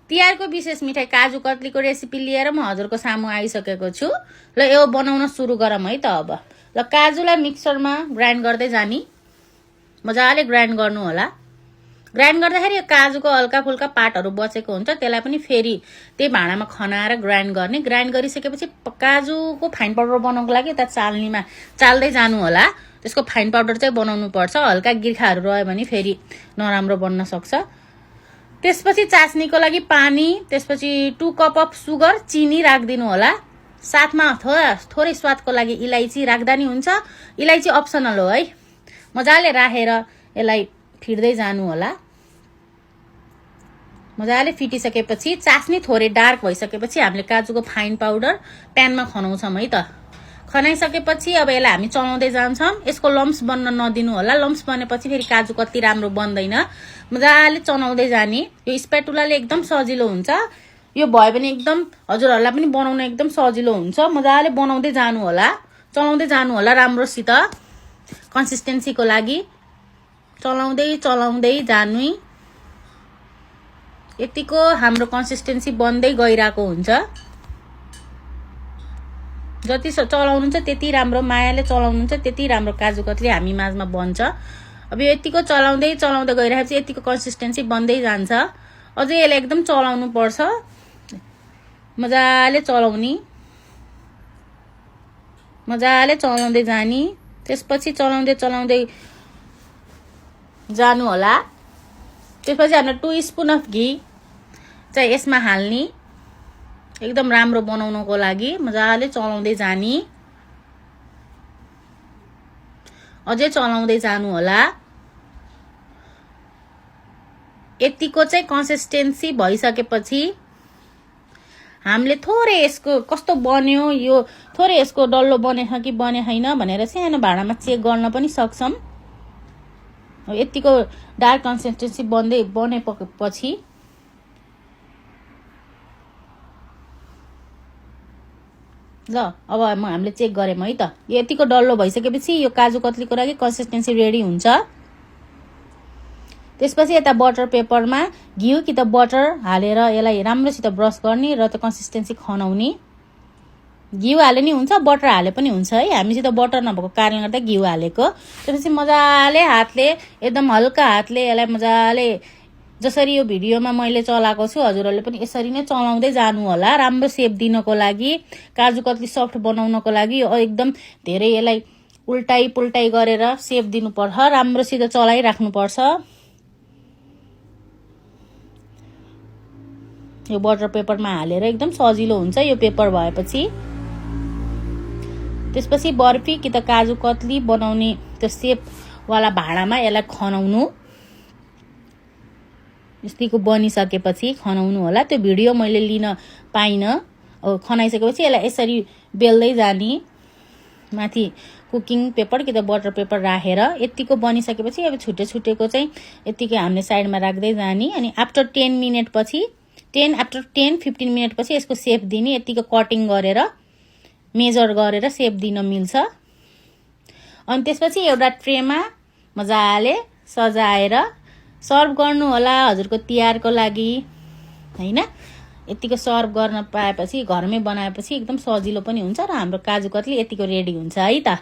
तिहारको विशेष मिठाई काजु कतलीको रेसिपी लिएर म हजुरको सामु आइसकेको छु। ल यो बनाउन सुरु गरौँ है त अब। ल काजुलाई मिक्सरमा ग्राइन्ड गर्दै जानी, मजाले ग्राइन्ड गर्नु होला। ग्राइन्ड गर्दाखेरि यो काजुको हल्का फुल्का पार्टहरु बचेको हुन्छ, त्यसलाई पनि फेरि त्यही भाँडामा खनाएर ग्राइन्ड गर्ने। ग्राइन्ड गरिसकेपछि काजुको फाइन पाउडर बनाउनको लागि यता चाल्नीमा चाल्दै जानु होला। त्यसको फाइन पाउडर चाहिँ बनाउनु पर्छ, हल्का गिर्खाहरु रह्यो भने फेरि नराम्रो बन्न सक्छ। त्यसपछि चास्नीको लागि पानी, त्यसपछि 2 कप अफ सुगर चिनी राख्दिनु होला। साथमा थोरै स्वादको लागि इलाइची राख्दा नि हुन्छ, इलाइची अप्सनल हो है। मजाले राखेर यसलाई फिर्दै जानु होला। मजाले फिटिसकेपछि चास्नी थोरै डार्क भइसकेपछि हामीले काजुको फाइन पाउडर प्यानमा खनाउँछौं है त। खनाइसकेपछि अब यसलाई हामी चलाउँदै जान्छौं। यसको लम्स बन्न नदिनु होला, लम्स बनेपछि फेरि काजु कति राम्रो बन्दैन। मजाले चलाउँदै जाने। यो स्प्याटुलाले एकदम सजिलो हुन्छ, यो भयो भने एकदम हजुरहरुलाई पनि बनाउन एकदम सजिलो हुन्छ। मजाले बनाउँदै जानु होला, चलाउँदै जानु होला राम्रोसित। कन्सिस्टेन्सीको लागि चलाउँदै जानु। यतिको हाम्रो कन्सिस्टेन्सी बन्दै गइराको हुन्छ। जति चलाउनुहुन्छ त्यति राम्रो, मायाले चलाउनुहुन्छ त्यति राम्रो काजु कतली हामी माझमा बन्छ। अब यो यतिको चलाउँदै गइरहेपछि यतिको कन्सिस्टेन्सी बन्दै जान्छ। अझै यसलाई एकदम चलाउनु पर्छ, मजाले चलाउने, मजाले चलाउँदै जानी। त्यसपछि चलाउँदै जानु होला। त्यसपछि हामीले 2 स्पुन अफ घी चाहिँ यसमा हाल्ने, एकदम राम्रो बनाउनको लागि मजाले चलाउँदै जानी। अझै चलाउँदै जानु होला। यतिको चाहिँ कन्सिस्टेन्सी भइसकेपछि हामीले थोरै यसको कस्तो बन्यो, यो थोरै यसको डल्लो बनेछ कि बने छैन भनेर सानो भाँडामा चेक गर्न पनि सक्छौं। यतिको डार्क कन्सिस्टेन्सी बनेपछि ल अब हामीले चेक गर्यौं है त। यतिको डल्लो भइसकेपछि यो काजु कतलीको लागि कन्सिस्टेन्सी रेडी हुन्छ। त्यसपछि यता बटर पेपरमा घिउ कि त बटर हालेर यसलाई राम्रोसित ब्रस गर्ने र त कन्सिस्टेन्सी खनाउने। घिउ हाले नि हुन्छ, बटर हाले पनि हुन्छ है। हामीसित बटर नभएको कारणले गर्दा घिउ हालेको। त्यसपछि मजाले हातले, एकदम हल्का हातले यसलाई मजाले, जसरी यो भिडियोमा मैले चलाएको छु हजुरहरुले पनि यसरी नै चलाउँदै जानु होला। राम्रो शेप दिनको लागि, काजु कतली सफ्ट बनाउनको लागि एकदम धेरै यसलाई उल्टाई पुल्टाई गरेर शेप दिनुपर्छ, राम्रोसित चलाइराख्नु पर्छ। यो बटर पेपरमा हालेर एकदम सजिलो हुन्छ यो पेपर भएपछि। त्यसपछि बर्फी कि त काजु कतली बनाउने त्यो शेप वाला भाँडामा यसलाई खनाउनु। यतिको बनिसकेपछि खनाउनु होला। त्यो भिडियो मैले लिन पाइन। खनाइसकेपछि यसलाई यसरी बेल्दै जानी, माथि कुकिङ पेपर कि त बटर पेपर राखेर। यतिको बनिसकेपछि अब छुटेको चाहिँ यतिकै हामीले साइडमा राख्दै जानी। अनि आफ्टर 10 मिनेट पछि, आफ्टर 10-15 मिनेट पछि यसको शेप दिने। यतिको कटिङ गरेर, मेजर गरेर शेप दिन मिल्छ। अनि त्यसपछि एउटा ट्रेमा मजाले सजाएर सर्भ गर्नु होला हजुरको तिहारको लागि हैन। यतिको सर्भ गर्न पाएपछि, घरमै बनाएपछि एकदम सजिलो पनि हुन्छ र हाम्रो काजु कतली यतिको रेडी हुन्छ है त।